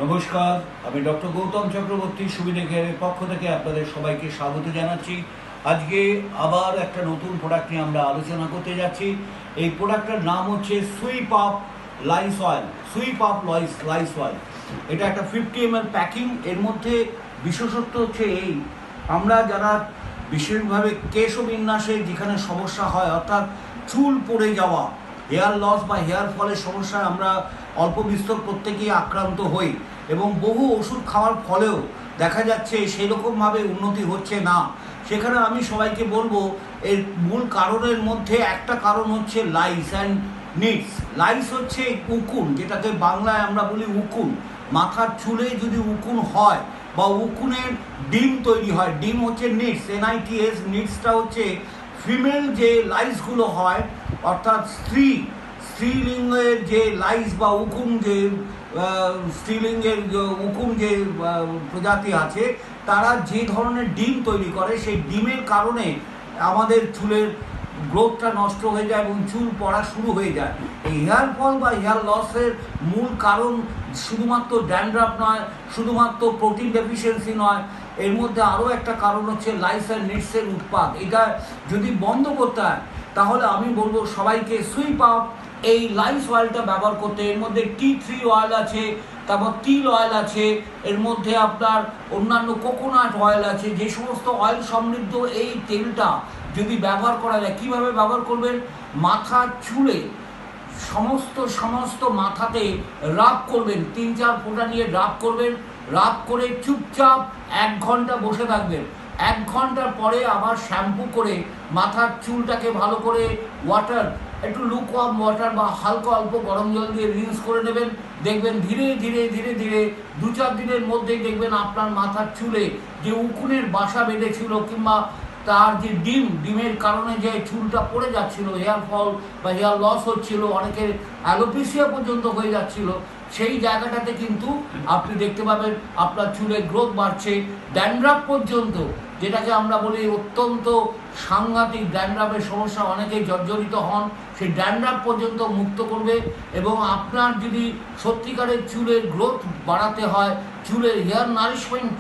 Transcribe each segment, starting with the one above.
নমস্কার, আমি ডক্টর গৌতম চক্রবর্তী সুবিধা কেয়ারের পক্ষ থেকে আপনাদের সবাইকে স্বাগত জানাচ্ছি। আজকে আবার একটা নতুন প্রোডাক্ট নিয়ে আমরা আলোচনা করতে যাচ্ছি। এই প্রোডাক্টটার নাম হচ্ছে sweep up lice oil. Sweep up lice oil এটা একটা 50 ml প্যাকিং। এর মধ্যে বিশেষত্ব হচ্ছে এই, আমরা যারা বিশেষভাবে কেশ বিন্যাসে যেখানে সমস্যা হয়, অর্থাৎ চুল পড়ে যাওয়া, হেয়ার লস বা হেয়ার ফলের সমস্যায় আমরা অল্প বিস্তর প্রত্যেকেই আক্রান্ত হই এবং বহু ওষুধ খাওয়ার ফলেও দেখা যাচ্ছে সেই রকমভাবে উন্নতি হচ্ছে না। সেখানে আমি সবাইকে বলবো, এর মূল কারণের মধ্যে একটা কারণ হচ্ছে লাইস অ্যান্ড নিডস। লাইস হচ্ছে উকুন, যেটাকে বাংলায় আমরা বলি উকুন। মাথার চুলে যদি উকুন হয় বা উকুনের ডিম তৈরি হয়, ডিম হচ্ছে নিডস, NITS। নিডসটা হচ্ছে ফিমেল যে লাইসগুলো হয়, অর্থাৎ স্ত্রীলিঙ্গের যে লাইস বা উকুন, যে স্ত্রীলিঙ্গের উকুন যে প্রজাতি আছে, তারা যে ধরনের ডিম তৈরি করে, সেই ডিমের কারণে আমাদের চুলের গ্রোথটা নষ্ট হয়ে যায় এবং চুল পড়া শুরু হয়ে যায়। এই হেয়ার ফল বা হেয়ার লসের মূল কারণ শুধুমাত্র ড্যান্ড্রাফ নয়, শুধুমাত্র প্রোটিন ডেফিসিয়েন্সি নয়, এর মধ্যে আরও একটা কারণ হচ্ছে লাইস অ্যান্ড নিডসের উৎপাদ। এটা যদি বন্ধ করতে হয় তাহলে আমি বলবো সবাইকে সুইপ আপ এই লাইস অয়েলটা ব্যবহার করতে। এর মধ্যে T3 অয়েল আছে, তারপর তিল অয়েল আছে, এর মধ্যে আপনার অন্যান্য কোকোনাট অয়েল আছে। যে সমস্ত অয়েল সমৃদ্ধ এই তেলটা যদি ব্যবহার করা যায়, কীভাবে ব্যবহার করবেন? মাথার চুলে সমস্ত মাথাতে রাব করবেন, 3-4 ফোঁটা নিয়ে রাব করবেন। রাব করে চুপচাপ 1 ঘন্টা বসে থাকবেন। 1 ঘন্টার পরে আবার শ্যাম্পু করে মাথার চুলটাকে ভালো করে একটু লুকওয়ার্ম ওয়াটার বা হালকা অল্প গরম জল দিয়ে রিন্স করে নেবেন। দেখবেন ধীরে ধীরে 2-4 দিনের মধ্যেই দেখবেন আপনার মাথার চুলে যে উকুনের বাসা বেঁধেছিল, কিংবা তার যে ডিমের কারণে যে চুলটা পড়ে যাচ্ছিল, হেয়ার ফল বা হেয়ার লস হচ্ছিল, অনেকের অ্যালোপেসিয়া পর্যন্ত হয়ে যাচ্ছিল, সেই জায়গাটাতে কিন্তু আপনি দেখতে পাবেন আপনার চুলের গ্রোথ বাড়ছে। ড্যান্ড্রাফ পর্যন্ত, যেটাকে আমরা বলি অত্যন্ত সাংঘাতিক ড্যান্ড্রাফের সমস্যা, অনেকেই জর্জরিত হন, সেই ড্যান্ড্রাফ পর্যন্ত মুক্ত করবে। এবং আপনার যদি সত্যিকারের চুলের গ্রোথ বাড়াতে হয়, চুলের হেয়ার নারিশমেন্ট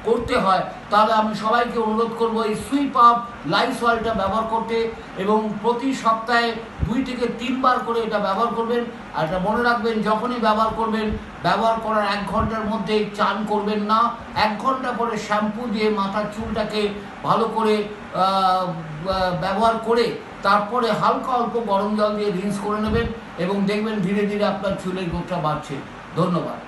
করতে হয়, তাহলে আমি সবাইকে অনুরোধ করব এই সুইপ আপ লাইস অয়েলটা ব্যবহার করতে, এবং প্রতি সপ্তাহে 2 থেকে 3 বার করে এটা ব্যবহার করবেন। আর এটা মনে রাখবেন, যখনই ব্যবহার করবেন, ব্যবহার করার 1 ঘন্টার মধ্যেই চান করবেন না। 1 ঘন্টা পরে শ্যাম্পু দিয়ে মাথার চুলটাকে ভালো করে ব্যবহার করে তারপরে হালকা অল্প গরম জল দিয়ে রিন্স করে নেবেন এবং দেখবেন ধীরে ধীরে আপনার চুলের গ্রোথটা বাড়ছে। ধন্যবাদ।